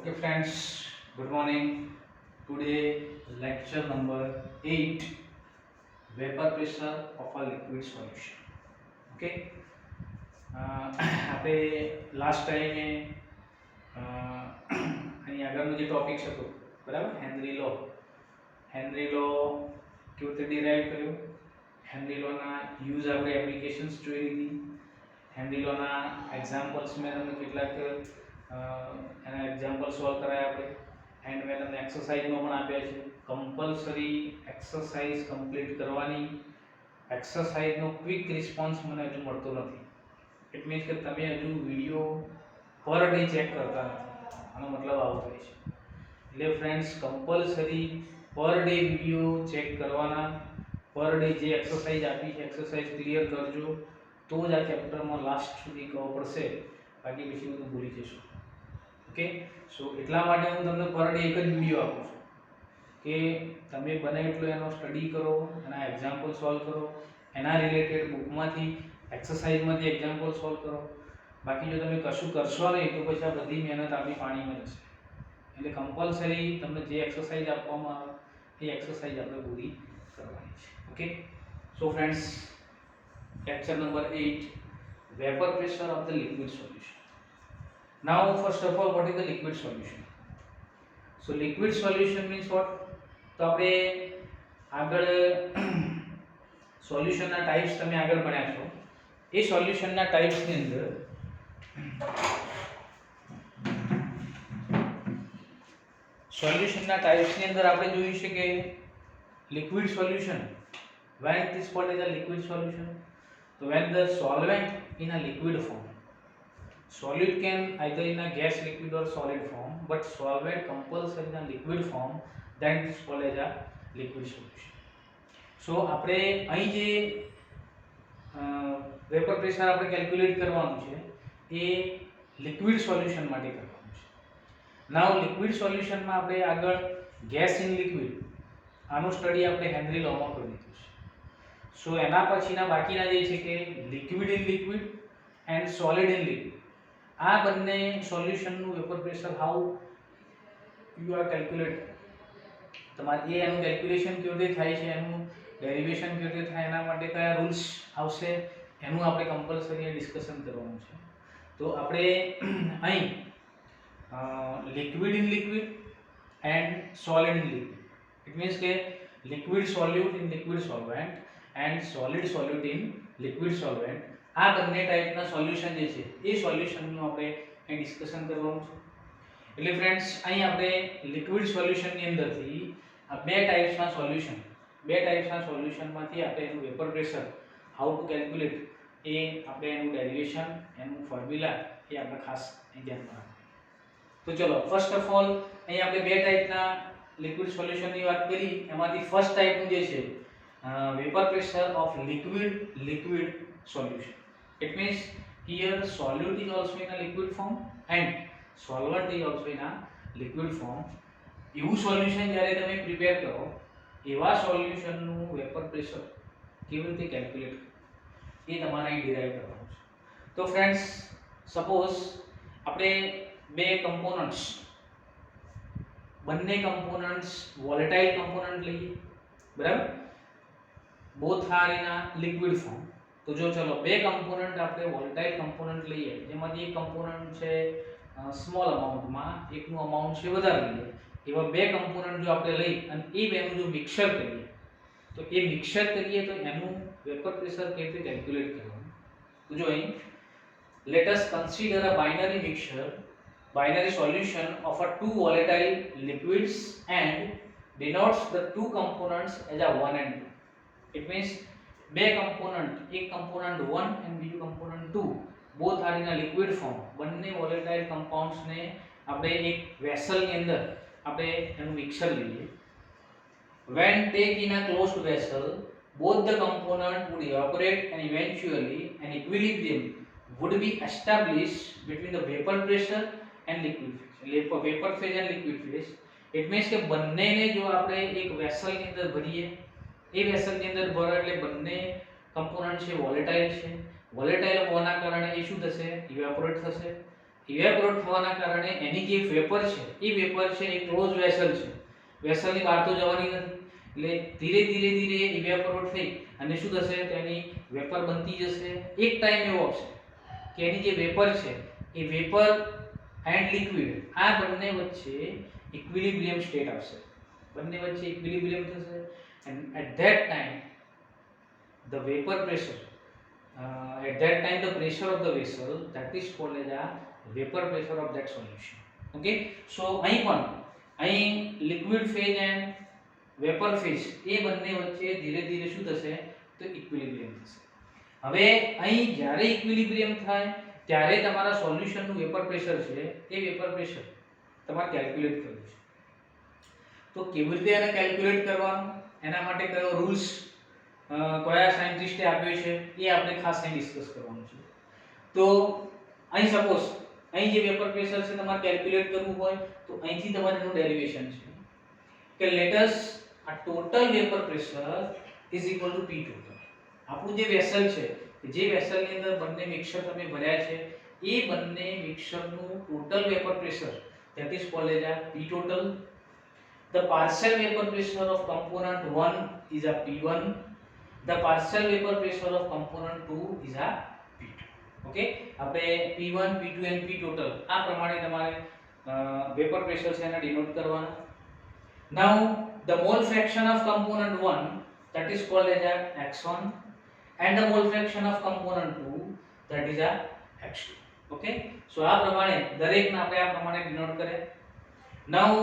Okay, friends, good morning. Today, lecture number 8, vapor pressure of a liquid solution. Okay, આપણે last ટાઈમે અહીં આગળનો જે ટોપિક હતો બરાબર, હેનરી લો કેવી રીતે ડિરાઈવ કર્યો, હેનરી લોના યુઝ આપણે એપ્લિકેશન્સ જોઈ લીધી, હેનરી લોના એક્ઝામ્પલ્સ મેં તમને કેટલાક એના એક્ઝામ્પલ સોલ્વ કરાયા આપણે, એન્ડ મેં તમને એક્સરસાઇઝમાં પણ આપ્યા છે. કમ્પલસરી એક્સરસાઇઝ કમ્પ્લીટ કરવાની. એક્સરસાઇઝનો ક્વિક રિસ્પોન્સ મને હજુ મળતો નથી. ઇટ મીન્સ કે તમે હજુ વિડીયો પર ડે ચેક કરતા નથી. આનો મતલબ આવો થાય છે. એટલે friends, compulsory per day video check કરવાના. પર ડે જે એક્સરસાઇઝ આપી છે એક્સરસાઇઝ ક્લિયર કરજો, તો જ આ ચેપ્ટરમાં લાસ્ટ સુધી ખબર પડશે, બાકી પછી બધું ભૂલી જશો. ઓકે, સો એટલા માટે હું તમને પર ડે એક જ વિડીયો આપું છું કે તમે બને એટલો એનો સ્ટડી કરો, એના એક્ઝામ્પલ સોલ્વ કરો, એના રિલેટેડ બુકમાંથી એક્સરસાઇઝમાંથી એક્ઝામ્પલ સોલ્વ કરો. બાકી જો તમે કશું કરશો નહીં તો પછી આ બધી મહેનત આપણી પાણીમાં જશે. એટલે કમ્પલસરી તમને જે એક્સરસાઇઝ આપવામાં આવે એ એક્સરસાઇઝ આપણે પૂરી કરવાની છે. Okay, so friends, lecture number 8, vapor pressure of the liquid solution. Now, first of all, what is the liquid solution? So, liquid solution means what? તો આપણે આગળ સોલ્યુશનના ટાઈપ્સ તમે આગળ ભણ્યા છો. એ સોલ્યુશનના ટાઈપ્સની અંદર આપણે જોયું છે કે liquid solution, when it is called as a liquid solution, so when the solvent in a liquid form, solute can either in a gas, liquid or solid form, but solvent compulsory in a liquid form, then it is called as a liquid solution. So આપણે અહીં જે vapour pressure આપણે calculate કરવાનું છે એ liquid solution માટે કરવાનું છે. નાઉ liquid સોલ્યુશનમાં આપણે આગળ ગેસ ઇન લિક્વિડ આનો સ્ટડી આપણે હેનરી લોમાં કરી દીધું છે. સો એના પછીના બાકીના જે છે કે liquid in liquid and solid in liquid, આ બંને સોલ્યુશનનું vapour pressure how you are calculate, તમારે એનું કેલ્ક્યુલેશન કેવી રીતે થાય છે, એનું ડેરિવેશન કેવી રીતે થાય, એના માટે કયા રૂલ્સ આવશે, એનું આપણે કમ્પલસરી ડિસ્કશન કરવાનું છે. તો આપણે અહીં liquid in liquid and solid in liquid, it means કે liquid solute in liquid solvent and solid solute in liquid solvent, આ બંને ટાઈપના સોલ્યુશન જે છે એ સોલ્યુશનનું આપણે અહીં ડિસ્કશન કરવાનું છે. એટલે ફ્રેન્ડ્સ, અહીં આપણે લિક્વિડ સોલ્યુશનની અંદરથી આ બે ટાઈપ્સના સોલ્યુશનમાંથી આપણે એનું vapour pressure how to calculate, એ આપણે એનું ડેરિવેશન, એનું ફોર્મ્યુલા એ આપણે ખાસ અહીં ધ્યાનમાં રાખવાનું. તો ચલો, ફર્સ્ટ ઓફ ઓલ અહીં આપણે બે ટાઈપના લિક્વિડ સોલ્યુશનની વાત કરી. એમાંથી ફર્સ્ટ ટાઈપનું જે છે vapour pressure of liquid solution. It means here solute is also in a liquid form and solvent is also in a liquid form. એવું સોલ્યુશન જ્યારે તમે પ્રિપેર કરો, એવા સોલ્યુશનનું વેપર પ્રેશર કેવી રીતે કેલ્ક્યુલેટ કરવું એ તમારે અહીં ડિરાઈવ કરવાનું છે. તો ફ્રેન્ડ્સ, સપોઝ આપણે બે કમ્પોનન્ટ્સ, બંને કમ્પોનન્ટ્સ વોલેટાઇલ કમ્પોનન્ટ લઈએ, બરાબર, both are in a liquid form. તો જો ચલો બે કમ્પોનન્ટ આપણે વોલેટાઇલ કમ્પોનન્ટ લઈએ, જેમાંથી એક કમ્પોનન્ટ છે સ્મોલ અમાઉન્ટમાં, એકનું અમાઉન્ટ છે વધારે લઈએ, એવા બે કમ્પોનન્ટ જો આપણે લઈ અને એ બેનું જો મિક્સર કરીએ, તો એ મિક્સર કરીએ તો એનું વેપર પ્રેશર કેવી રીતે કેલ્ક્યુલેટ કરવાનું. તો જો અહીં let us consider a binary solution of a two volatile liquids and denotes the two components as a 1 and 2. It means બે કમ્પોનન્ટ, એક કમ્પોનન્ટ 1 and બીજું component 2, both are in a liquid form. બંને volatile compounds ને આપણે એક vessel ની અંદર આપણે એનું મિક્સર લઈએ. When take in a closed vessel, both the components would evaporate and eventually an equilibrium would be established between the vapor pressure and liquid phase. Vapor phase and liquid phase. It means કે બંનેને જો આપણે એક વેસલની અંદર ભરીએ, એ વેસલની અંદર ભરો એટલે બંને કમ્પોનન્ટ છે વોલેટાઇલ છે. વોલેટાઇલ હોવાના કારણે એ શું થશે, ઇવેપોરેટ થશે. ઇવેપોરેટ થવાના કારણે એની જે વેપર છે એ વેપર છે એ ક્લોઝ વેસલ છે, વેસલની બહાર તો જવાની નથી, એટલે ધીરે ધીરે ધીરે ઇવેપોરેટ થઈ અને શું થશે તો એની વેપર બનતી જશે. એક ટાઈમ એવો આવશે કે એની જે વેપર છે એ વેપર એન્ડ લિક્વિડ આ બંને વચ્ચે ઇક્વિલિબ્રિયમ સ્ટેટ આવશે, બંને વચ્ચે ઇક્વિલિબ્રિયમ થશે, and at that time the vapor pressure at that time the pressure of the vessel, that is called as a vapor pressure of that solution. Okay, so અહીં liquid phase and vapor phase એ બંને વચ્ચે ધીરે ધીરે શું થશે તો equilibrium થશે. હવે અહીં જ્યારે ઇક્વિલિબ્રિયમ થાય ત્યારે તમારા સોલ્યુશનનું વેપર પ્રેશર છે એ વેપર પ્રેશર તમારે કેલ્ક્યુલેટ કરવું છે. તો કેવી રીતે એને કેલ્ક્યુલેટ કરવાનું, એના માટે કયો રૂલ્સ કયા સાયન્ટિસ્ટે આપ્યો છે એ આપણે ખાસ અહીં ડિસ્કસ કરવાનું છે. તો અહીં સપોઝ અહીં જે વેપર પ્રેશર છે તમારે કેલ્ક્યુલેટ કરવું હોય તો અહીંથી તમારે એનું ડેરિવેશન છે કે લેટ અસ આ total vapour pressure is equal to P total. આપણું જે વેસલ છે જે વેસલની અંદર બંને મિક્સર તમે ભર્યા છે એ બંને મિક્સરનું total vapour pressure that is called as P total. The partial vapor pressure of component 1 is a P1. The partial vapor pressure of component 2 is a P2. Okay, આપણે P1 P2 and P total આ પ્રમાણે તમારે vapor pressure છે એને denote કરવાના. Now the mole fraction of component 1 that is called as a x1 and the mole fraction of component 2 that is a x2. Okay, so આ પ્રમાણે દરેકને આપણે આ પ્રમાણે ડિનોટ કરે. Now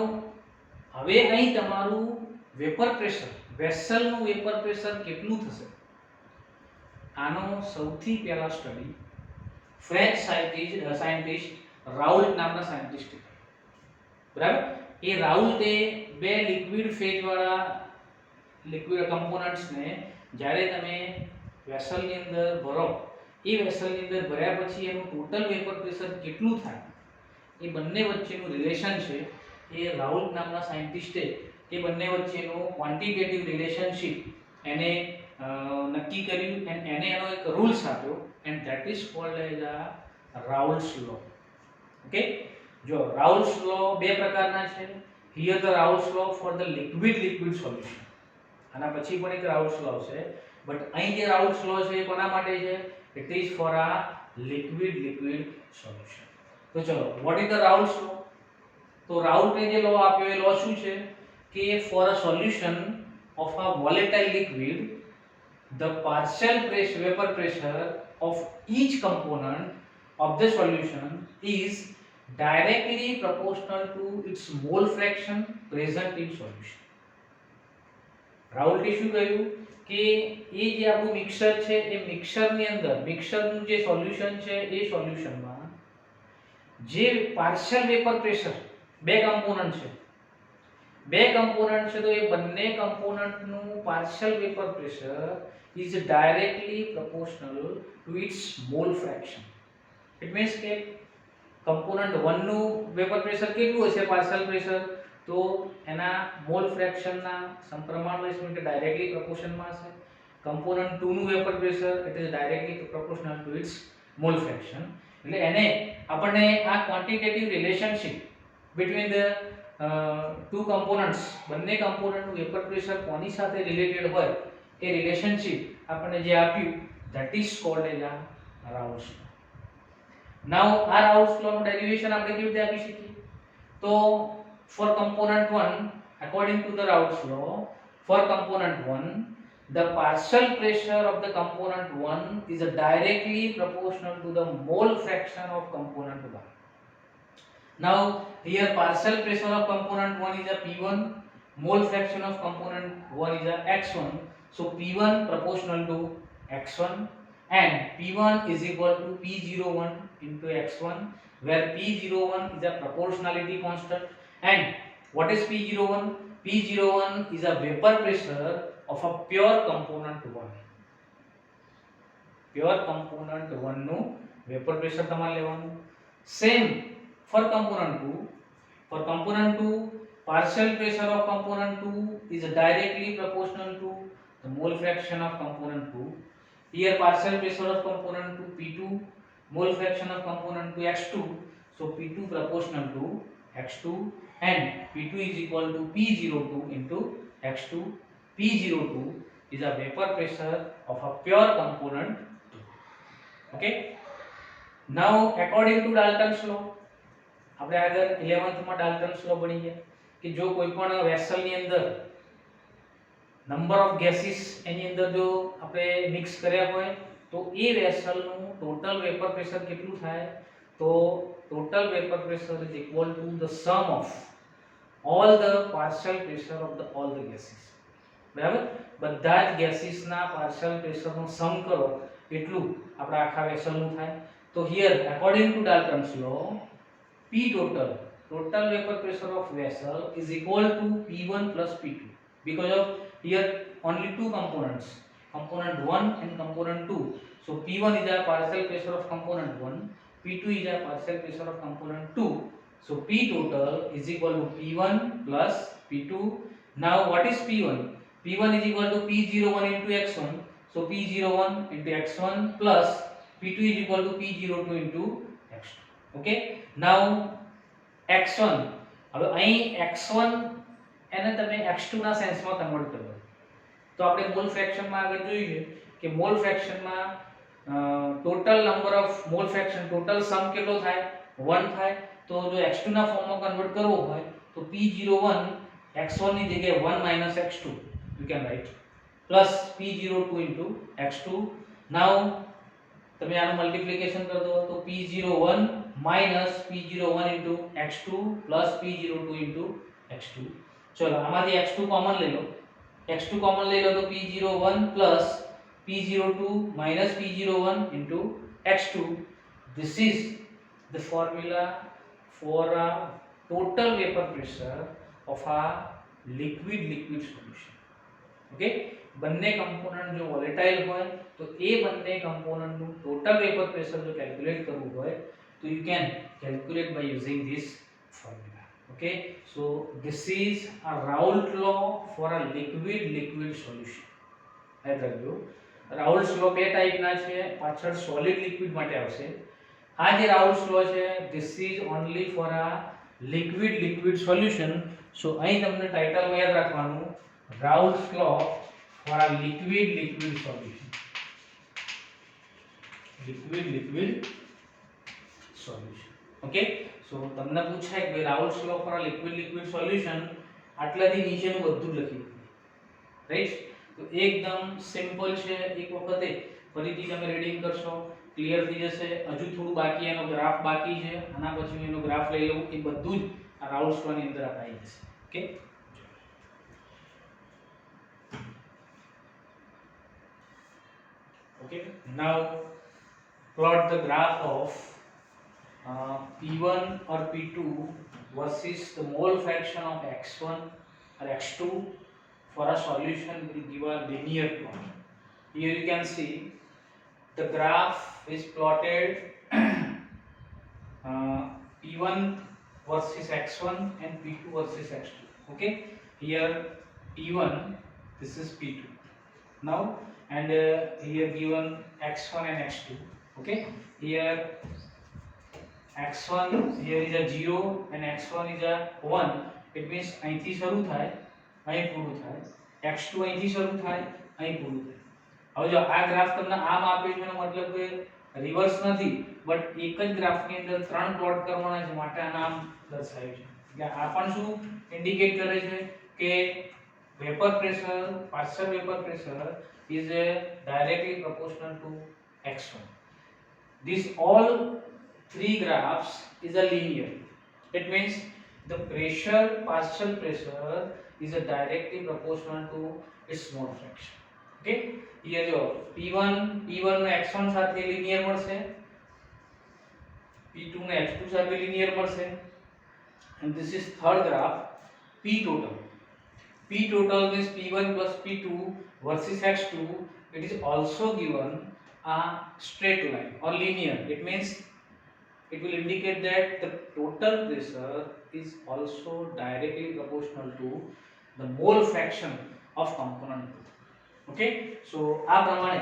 હવે અહીં તમારું વેપર પ્રેશર વેસલનું વેપર પ્રેશર કેટલું થશે આનો સૌથી પહેલા સ્ટડી ફ્રેન્ચ સાયન્ટિસ્ટ રાઉલ્ટ નામના સાયન્ટિસ્ટે, બરાબર, એ રાઉલ્ટે બે લિક્વિડ ફેઝ વાળા લિક્વિડ કમ્પોનન્ટ્સને જ્યારે તમે વેસલની અંદર ભરો એ વેસલની અંદર ભર્યા પછી એનું ટોટલ વેપર પ્રેશર કેટલું થાય એ બંને વચ્ચેનું રિલેશન છે એ રાઉલ્ટ નામના સાયન્ટિસ્ટે એ બંને વચ્ચેનું ક્વોન્ટિટેટિવ રિલેશનશિપ એને નક્કી કર્યું અને એને એનો એક રૂલ્સ આપ્યો and that is called as a Raoult's law. Okay, જો રાઉલ્ટ્સ લો બે પ્રકારના છે. Here the Raoult's law for the liquid solution, આના પછી પણ એક રાઉલ્ટ્સ લો છે, બટ અહીં જે રાઉલ્ટ્સ લો છે એ કોના માટે છે? It is for a liquid solution. તો ચલો, વોટ ઇઝ ધ રાઉલ્ટ્સ લો? તો રાઉલ્ટે જે લો આપ્યો એ લો શું છે કે for a solution of a volatile liquid the partial vapor pressure of each component of the solution is directly proportional to its mole fraction present in solution. રાઉલ્ટે શું કહ્યું કે એ જે આપણું મિક્સર છે એ મિક્સરની અંદર મિક્સરનું જે સોલ્યુશન છે એ સોલ્યુશનમાં જે પાર્શિયલ વેપર પ્રેશર બે કમ્પોનન્ટ છે તો એ બંને કમ્પોનન્ટનું partial vapour pressure is directly proportional to its mole fraction. It means કે કમ્પોનન્ટ 1 નું વેપર પ્રેશર કેટલું હશે પાર્શિયલ પ્રેશર તો એના મોલ ફ્રેક્શનના સમપ્રમાણમાં હશે એટલે ડાયરેક્ટલી પ્રોપોર્શનમાં હશે. કમ્પોનન્ટ 2 નું vapour pressure it is directly proportional to its mole fraction. એટલે એને આપણને આ quantitative relationship between the two components બંને કમ્પોનન્ટનું વેપર પ્રેશર કોની સાથે રિલેટેડ હોય એ રિલેશનશિપ આપણને જે આપ્યું that is called as a Raoult's law. Now આ Raoult's law નું ડેરિવેશન આપણે કેવી રીતે આપી શકીએ? તો for component 1 according to the Raoult's law for component 1 the partial pressure of the component 1 is directly proportional to the mole fraction of component 1. Now here partial pressure of component 1 is a P1, mole fraction of component 1 is a x1, so P1 proportional to x1 and P1 is equal to P01 into x1 where P01 is a proportionality constant and what is P01? P01 is a vapor pressure of a pure component 1. Pure component 1 નું vapor pressure તમારે લેવાનું. Same for component 2 partial pressure of component 2 is directly proportional to the mole fraction of component 2. Here partial pressure of component 2 P2, mole fraction of component 2 x2, so P2 proportional to X2 and P2 is equal to P02 into X2. P02 is a vapor pressure of a pure component 2. Okay, now according to Dalton's law, આપણે આગળ 11th માં Dalton's law ભણી ગયા કે જો કોઈ પણ vessel ની અંદર નંબર ઓફ ગેસીસ એની અંદર જો આપણે મિક્સ કર્યા હોય તો એ વેસલ નું ટોટલ વેપર પ્રેશર કેટલું થાય, તો total vapor pressure is equal to the sum of all the partial pressure of the all the gases. બરાબર, બધા જ ગેસીસ ના પાર્શિયલ પ્રેશર નો સમ કરો એટલું આપણા આખા વેસલ નું થાય. તો here according to Dalton's law, P total vapor pressure of vessel is equal to P1 plus P2 because of here only two components, component 1 and component 2. So P1 is a partial pressure of component 1, P2 is a partial pressure of component 2. So P total is equal to P1 plus P2. Now what is P1? P1 is equal to P01 into x1. So P01 into x1 plus P2 is equal to P02 into x2. Okay, now x1, હવે અહીં x1 એને તમે x2 ના સેન્સમાં convert કરો તો આપણે mall ફ્રેક્શનમાં આગળ જોયું છે કે મોલ ફ્રેક્શનમાં total number of mole fraction total sum કેટલો થાય 1 થાય. તો જો x2 ના ફોર્મમાં કન્વર્ટ કરવો હોય તો P01 x1 ની જગ્યાએ 1 minus x2 you can write plus P02 into x2. now તમે આનું મલ્ટીપ્લિકેશન કરી દો તો P01 minus P01 into x2 plus P02 into x2. ચલો આમાંથી x2 કોમન લઈ લો, x2 કોમન લઈ લો તો P01 plus P02 minus P01 into x2. This is the formula for a total vapor pressure of a liquid solution. Okay, બંને component જો volatile હોય તો એ બંને કમ્પોનન્ટ નું ટોટલ વેપર પ્રેશર જો કેલ્ક્યુલેટ કરવું હોય તો you can calculate by using this formula. Okay, so this is a Raoult law for a liquid solution. યાદ રાખજો, Raoult's law બે ટાઈપના છે, પાછળ સોલિડ લિક્વિડ માટે આવશે. આ જે Raoult's law છે this is only for a liquid solution. so અહીં તમને ટાઇટલમાં યાદ રાખવાનું Raoult's law for a liquid solution. Liquid solution. Okay, so તમને પૂછાય કે Raoult's law for a liquid solution આટલાથી નીચેનું બધું લખી દો, રાઈટ. તો એકદમ સિમ્પલ છે, એક વખતે ફરીથી તમે રીડિંગ કરશો ક્લિયર થઈ જશે. હજુ થોડું બાકી, એનો ગ્રાફ બાકી છે, આના પછી હું એનો ગ્રાફ લઈ લઉં, એ બધું જ આ Raoult's law ની અંદર આવી જશે. Okay, okay, now plot the graph of P1 or P2 versus the mole fraction of x1 or x2 for a solution will give a linear plot. Here you can see the graph is plotted P1 versus x1 and P2 versus x2. Okay, here P1, this is P2 now, and here given x1 and x2. Okay, here x1 here is a 0 and x1 is a 1. it means અહીંથી શરૂ થાય અહીં પૂરું થાય, x2 અહીંથી શરૂ થાય અહીં પૂરું થાય. હવે જો આ ગ્રાફ તમને આમ આપે છે એનો મતલબ કે રિવર્સ નથી, બટ એક જ ગ્રાફની અંદર ત્રણ પ્લોટ કરવાના છે માટે આ નામ દર્શાવ્યું છે. એટલે આ પણ શું ઇન્ડિકેટ કરે છે કે vapour pressure, partial vapour pressure is directly proportional to x1. These all three graphs is a linear. It means the pressure, partial pressure is a directly proportional to its mole fraction. Okay, here જો P1 નો x1 સાથે linear મળશે, P2 નો x2 સાથે linear મળશે, and this is third graph P total. P total means P1 plus P2 versus x2. It is also given a straight line or linear. It means it will indicate that the total pressure is also directly proportional to the mole fraction of component 2. Okay, so આ પ્રમાણે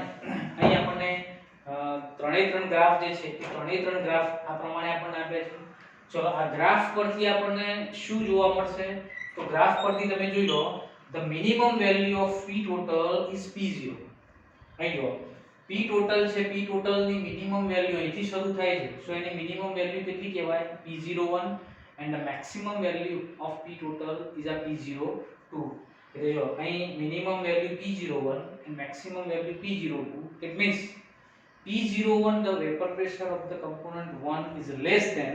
અહીં આપણને ત્રણેય ત્રણ graph જે છે એ ત્રણેય ત્રણ ગ્રાફ આ પ્રમાણે આપણને આપ્યા છે. ચલો આ ગ્રાફ પરથી આપણને શું જોવા મળશે? તો ગ્રાફ પરથી તમે જોઈ લો the minimum value of p total is p0. અહીં જો p total છે, p total ની મિનિમમ વેલ્યુ અહીંથી શરૂ થાય છે, સો એની મિનિમમ વેલ્યુ કેટલી કહેવાય? p01 and the maximum value of p total is a p02. એટલે જો અહીં minimum value p01 and maximum value p02. it means p01 the vapor pressure of the component 1 is less than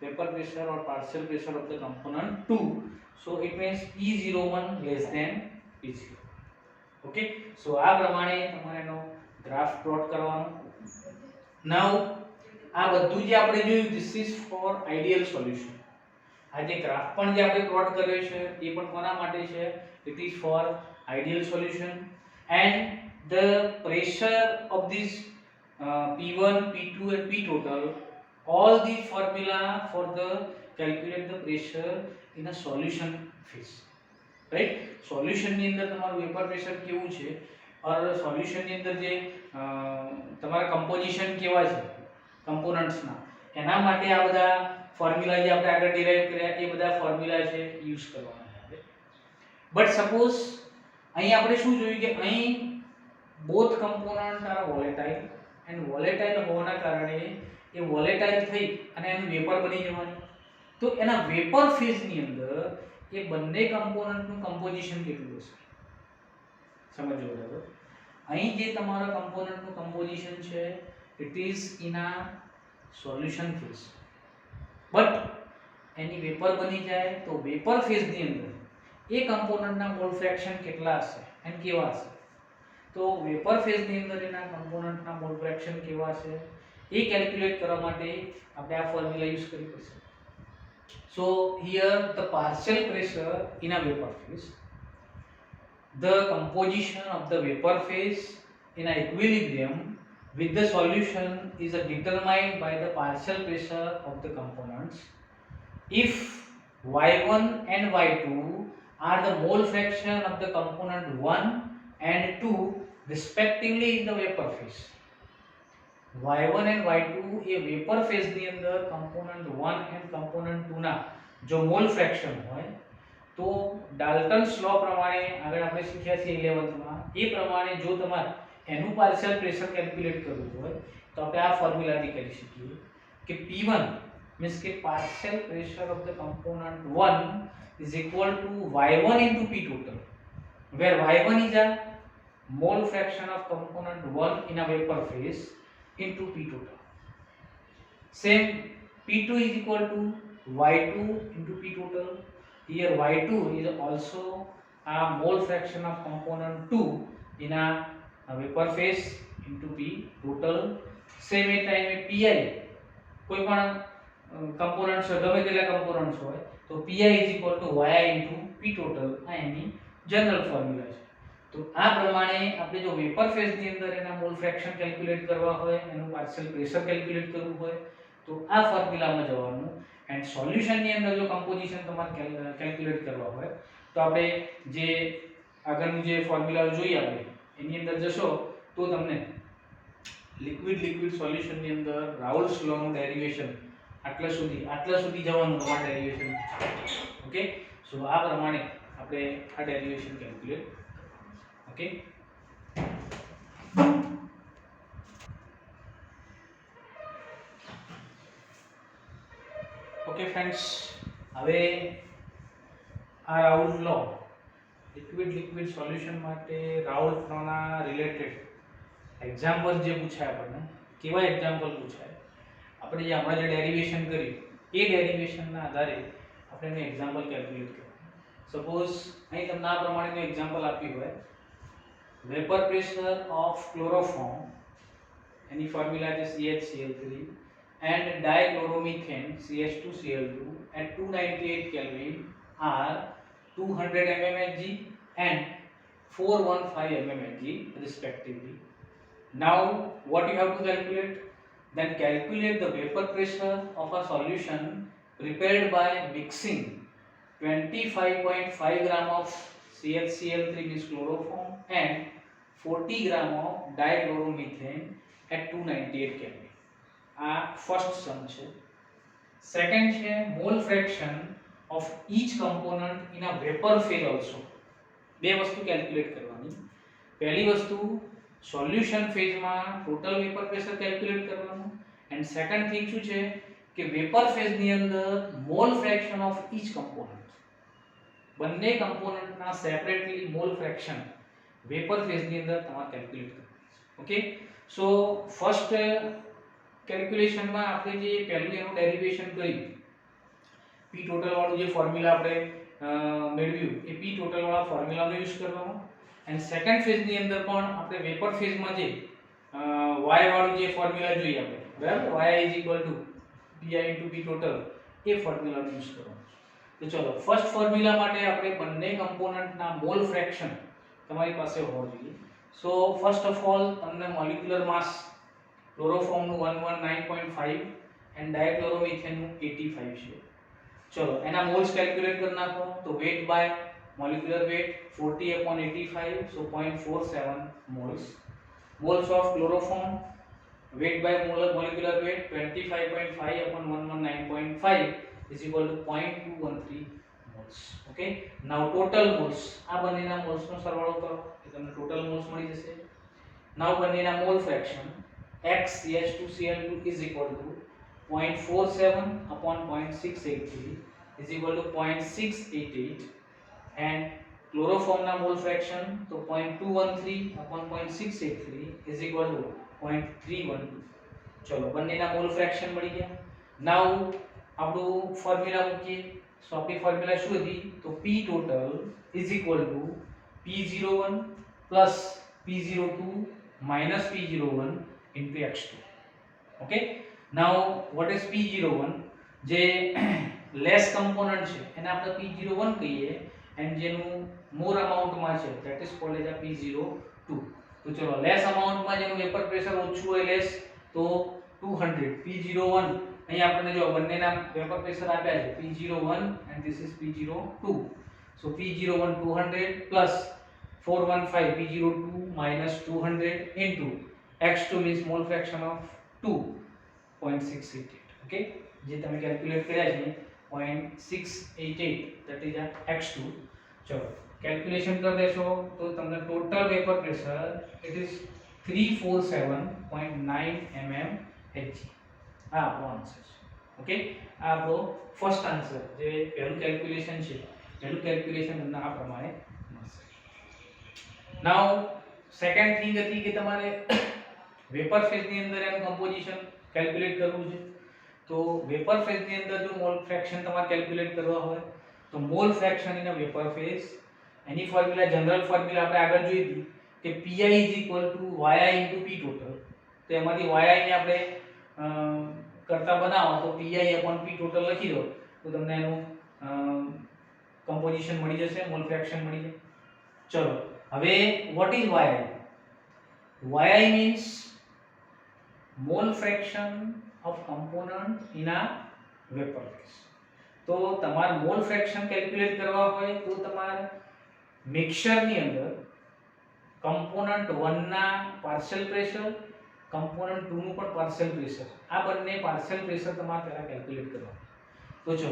vapor pressure or partial pressure of the component 2. so it means p01 less than p0. Okay, so આ પ્રમાણે તમારે એનો graph plot કરવાનો. નાઉ આ બધું જે આપણે જોયું this is four ideal solution. આ જે ગ્રાફ પણ જે આપણે પ્લોટ કર્યો છે એ પણ કોના માટે છે? It is four ideal solution. And the pressure of this p1 p2 and p total, all these formula for the calculate the pressure in a solution phase. Right, solution ની અંદર તમારું વેપર પ્રેશર કેવું છે ઓર solution ની અંદર જે તમારા composition કેવા છે કમ્પોનન્ટ્સ ના, એના માટે આ બધા ફોર્મ્યુલા જે આપણે આગળ ડિરાઈવ કર્યા એ બધા ફોર્મ્યુલા છે યુઝ કરવાના છે. બટ સપોઝ અહીં આપણે શું જોયું કે અહીં both component are volatile and volatile હોવાના કારણે એ વોલેટાઇલ થઈ અને એનું વેપર બની જવાનું. તો એના વેપર ફેઝ ની અંદર એ બંને કમ્પોનન્ટનું કમ્પોઝિશન કેટલું હશે? સમજો બરાબર. અહીં જે તમારા કમ્પોનન્ટનું કમ્પોઝિશન છે ઇટ ઇઝ ઇન આ solution phase, but any vapour બની જાય તો વેપર ફેઝની અંદર એ કમ્પોનન્ટના મોલ ફ્રેક્શન કેટલા હશે અને કેવા હશે? તો વેપર ફેઝની અંદર એના કમ્પોનન્ટના મોલ ફ્રેક્શન કેવા હશે એ કેલ્ક્યુલેટ કરવા માટે આપણે આ ફોર્મ્યુલા યુઝ કરવી પડશે. So here the partial pressure in a vapor phase, the composition of the vapor phase in a equilibrium with the solution is determined by the partial pressure of the components. If y1 and y2 are the mole fraction of the component 1 and 2 respectively in the vapor phase, y1 and y2 A vapour phase ની અંદર component 1 and component 2 ના જો mall fraction હોય તો ડાલ્ટન્સ લો પ્રમાણે આગળ આપણે શીખ્યા છે 11th માં એ પ્રમાણે જો તમારે એનું પાર્શિયલ પ્રેશર કેલ્ક્યુલેટ કરવું હોય તો આપણે આ ફોર્મ્યુલાથી કરી શકીએ કે p1 means કે partial pressure of the component 1 is equal to y1 into p total, where y1 is a mole fraction of component 1 in a vapor phase into p total. Same, p2 is equal to y2 into p total. Here y2 is also a mole fraction of component 2 in a vapor phase into p total. Same time pi કોઈ પણ components હોય ગમે તેટલા components હોય તો pi is equal to yi into p total. આ એની general formula છે. તો આ પ્રમાણે આપણે જો વેપર ફેઝ ની અંદર એના મોલ ફ્રેક્શન કેલ્ક્યુલેટ કરવા હોય, એનું પાર્શિયલ પ્રેશર કેલ્ક્યુલેટ કરવું હોય તો આ ફોર્મ્યુલામાં જવાનું. એન્ડ સોલ્યુશન ની અંદર જો કમ્પોઝિશન તમારે કેલ્ક્યુલેટ કરવા હોય તો આપણે જે આગળનું જે ફોર્મ્યુલા જોઈએ આપણે એની અંદર જશો તો તમને લિક્વિડ સોલ્યુશન ની અંદર રાઉલ્સ લો નું ડેરિવેશન આટલા સુધી જવાનું તમારે ડેરિવેશન. ઓકે, સો આ પ્રમાણે આપણે આ derivation calculate. Okay, okay friends, હવે આ રાઉલ્સ લો લિક્વિડ સોલ્યુશન માટે રાઉલ્સ લોના રિલેટેડ એક્ઝામ્પલ જે પૂછાય આપણને, કેવા એક્ઝામ્પલ પૂછાય, આપણે જે હમણાં જે ડેરિવેશન કર્યું એ ડેરિવેશનના આધારે આપણે એનું એક્ઝામ્પલ કેલ્ક્યુલેટ કરવું. સપોઝ અહીં તમને આ પ્રમાણેનું એક્ઝામ્પલ આપ્યું હોય, vapour pressure of chloroform, any formula છે CH_Cl3 and dichloromethane CH2Cl2 at 298 Kelvin are 200 mmHg and 415 mmHg respectively. Now what you have to calculate? Then calculate the vapor pressure of a solution prepared by mixing 25.5 gram of CH_Cl3 means chloroform and 40 gram of dichloromethane at 298 Kelvin. આ first sum છે. Second છે mole fraction of each component in a vapour phase also. બે વસ્તુ calculate કરવાની. પહેલી વસ્તુ solution ફેઝમાં total vapour pressure calculate કરવાનું એન્ડ સેકન્ડ થિંગ શું છે કે વેપર ફેઝ ની અંદર mole fraction of each component, બંને કમ્પોનન્ટના separately mole fraction vapour phase ની અંદર તમારે કેલ્ક્યુલેટ કરવાનું. ઓકે, સો ફર્સ્ટ કેલ્ક્યુલેશનમાં આપણે જે પહેલું એનું ડેરિવેશન કર્યું પી ટોટલ વાળું જે ફોર્મ્યુલા આપણે મેળવ્યું એ પી ટોટલ વાળા ફોર્મ્યુલાનો યુઝ કરવાનો એન્ડ સેકન્ડ ફેઝ ની અંદર પણ આપણે વેપર ફેઝમાં જે y વાળું જે ફોર્મ્યુલા જોઈએ આપણે, બરાબર, y pi p ટોટલ એ ફોર્મ્યુલાનો યુઝ કરવાનો. તો ચલો ફર્સ્ટ ફોર્મ્યુલા માટે આપણે બંને કમ્પોનન્ટના મોલ ફ્રેક્શન તમારી પાસે હોવો જોઈએ. સો ફર્સ્ટ ઓફ ઓલ તમને મોલિક્યુલર માસ ક્લોરોફોર્મ નું 119.5 એન્ડ ડાયક્લોરોમિથેન નું 85 છે. ચલો એના મોલ્સ કેલ્ક્યુલેટ કરી નાખો. તો weight by molecular weight 40/85, so 0.47 moles. Moles of chloroform weight by molecular weight 25.5/119.5 is equal to 0.213 moles. Okay, now total moles, આ બંનેના મોલ્સ નો સરવાળો કરો એટલે તમને ટોટલ મોલ્સ મળી જશે. now બંનેના mall fraction XCH2Cl2 is equal to 0.47/0.683 is equal to 0.688 and chloroform ના મોલ ફ્રેક્શન તો 0.213/0.683 is equal to 0.312. ચલો બંનેના મોલ ફ્રેક્શન મળી ગયા. નાઉ આપણું ફોર્મ્યુલા મૂકીએ. સો આપણી ફોર્મ્યુલા શું હતી? તો P total is equal to P01 plus P02 minus P01 into X2. Okay, now what is P01? જે લેસ કમ્પોનન્ટ છે એને આપણે P01 કહીએ એન્ડ જેનું મોર અમાઉન્ટમાં છે that is called as P02. તો ચલો લેસ અમાઉન્ટમાં જેનું વેપર પ્રેશર ઓછું હોય લેસ તો 200 P01. અહીં આપણને જો બંનેના વેપર પ્રેશર આપ્યા છે P01 and this is P02. so P01 200 plus 415 P02 minus 200 into X2 means mole fraction of 2.688. okay, જે તમે કેલ્ક્યુલેટ કર્યા છે 0.688 that is X2. ચલો કેલ્ક્યુલેશન કરી દેશો તો તમને total vapour pressure it is 347.9 mmHg. આ આપણો આન્સર છે. ઓકે, આ આપણો ફર્સ્ટ આન્સર જે પહેલું કેલ્ક્યુલેશન છે પહેલું કેલ્ક્યુલેશન તમને આ પ્રમાણે મળશે. નાઉ સેકન્ડ થિંગ હતી કે તમારે વેપર ફેઝ ની અંદર એનું કમ્પોઝિશન કેલ્ક્યુલેટ કરવું છે. તો વેપર ફેઝ ની અંદર જો મોલ ફ્રેક્શન તમારે કેલ્ક્યુલેટ કરવા હોય તો mall fraction in a vapour phase any formula general formula આપણે આગળ જોઈ હતી કે pi yi into p total. તો એમાંથી yi ને આપણે કરતા બનાવો તો pi p total લખી દો તો તમને એનું કમ્પોઝિશન મળી જશે, મોલ ફ્રેક્શન મળી જાય. ચલો હવે what is yi? yi means mole fraction of component in a vapor phase. તો તમારે મોલ ફ્રેક્શન કેલ્ક્યુલેટ કરવા હોય તો તમારે મિક્સચર ની અંદર કમ્પોનન્ટ 1 ના પાર્શિયલ પ્રેશર, કમ્પોનન્ટ 2 નું પણ પાર્શિયલ પ્રેશર, આ બંને પાર્શિયલ પ્રેશર તમારે પહેલા કેલ્ક્યુલેટ કરવા. તો ચલો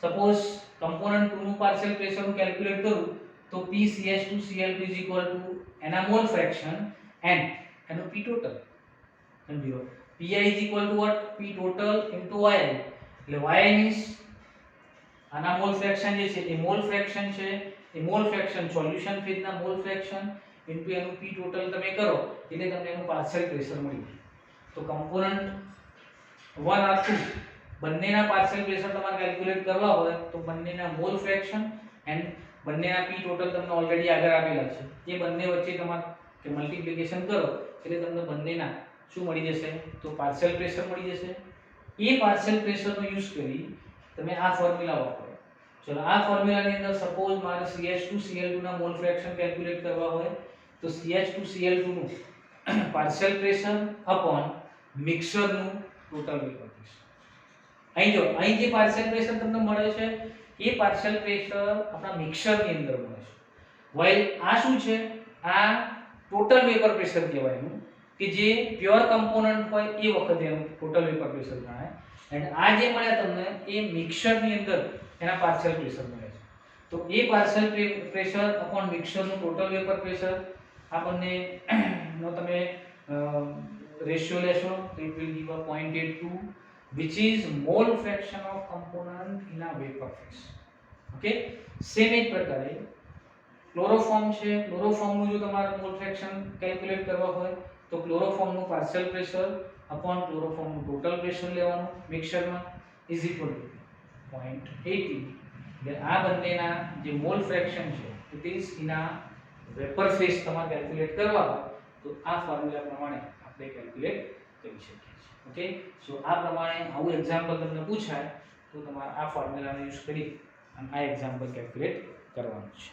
સપોઝ કમ્પોનન્ટ 2 નું પાર્શિયલ પ્રેશર હું કેલ્ક્યુલેટ કરું તો PCH2Cl2 is equal to એના મોલ ફ્રેક્શન એન્ડ એનું P total. સમજો Pi is equal to what? P total into yi. એટલે yi means આના મોલ ફ્રેક્શન જે છે એ મોલ ફ્રેક્શન છે એ મોલ ફ્રેક્શન સોલ્યુશન ફેઝ ના મોલ ફ્રેક્શન ઇન્ટુ એનું P total તમે કરો એટલે તમને એનું પાર્શિયલ પ્રેશર મળી જાય. તો કમ્પોનન્ટ 1 or 2 બંનેના પાર્શિયલ પ્રેશર તમારે કેલ્ક્યુલેટ કરવા હોય તો બંનેના મોલ ફ્રેક્શન એન્ડ બંનેના P total તમને ઓલરેડી આગળ આપેલા છે એ બંને વચ્ચે તમારે કે મલ્ટીપ્લિકેશન કરો એટલે તમને બંનેના શું મળી જશે? તો પાર્શિયલ પ્રેશર મળી જશે. એ પાર્શિયલ પ્રેશરનો યુઝ કરી તમે આ ફોર્મ્યુલા વાપરો. ચલો આ ફોર્મ્યુલાની અંદર સપોઝ મારે CH2Cl2 ના મોલ ફ્રેક્શન કેલ્ક્યુલેટ કરવા હોય તો CH2Cl2 નું પાર્શિયલ પ્રેશર અપોન મિક્સર નું ટોટલ વેપર પ્રેશર. અહીં જો અહીં જે પાર્શિયલ પ્રેશર તમને મળે છે એ પાર્શિયલ પ્રેશર આપણા મિક્સર ની અંદર મળે છે. વાઇલ આ શું છે? આ ટોટલ વેપર પ્રેશર કહેવાય એનું કે જે પ્યોર કમ્પોનન્ટ હોય એ વખતે એનું ટોટલ વેપર પ્રેશર ગણાય. એન્ડ આ જે મળ્યા તમને એ મિક્સરની અંદર એના પાર્શિયલ પ્રેશર મળે છે. તો એ પાર્શિયલ પ્રેશર અપોન મિક્સરનું ટોટલ વેપર પ્રેશર આપણને નો તમે રેશિયો લેશો તો it will give a 0.82 which is mole fraction of component in a vapor phase. Okay, same એ જ પ્રકારે ક્લોરોફોર્મ છે. ક્લોરોફોર્મનું જો તમારે મોલ ફ્રેક્શન કેલ્ક્યુલેટ કરવા હોય તો ક્લોરોફોર્મનું પાર્શિયલ પ્રેશર અપોન ક્લોરોફોર્મનું ટોટલ પ્રેશર લેવાનું મિક્સરમાં ઇઝ ઇક્વલ ટુ 0.80. એટલે આ બંનેના જે મોલ ફ્રેક્શન છે ઇટ ઇઝ ઇન આ વેપર ફેઝ તમારે કેલ્ક્યુલેટ કરવા હોય તો આ ફોર્મ્યુલા પ્રમાણે આપણે કેલ્ક્યુલેટ કરી શકીએ છીએ. ઓકે, સો આ પ્રમાણે આવું એક્ઝામ્પલ તમને પૂછાય તો તમારે આ ફોર્મ્યુલાનો યુઝ કરી અને આ એક્ઝામ્પલ કેલ્ક્યુલેટ કરવાનું છે.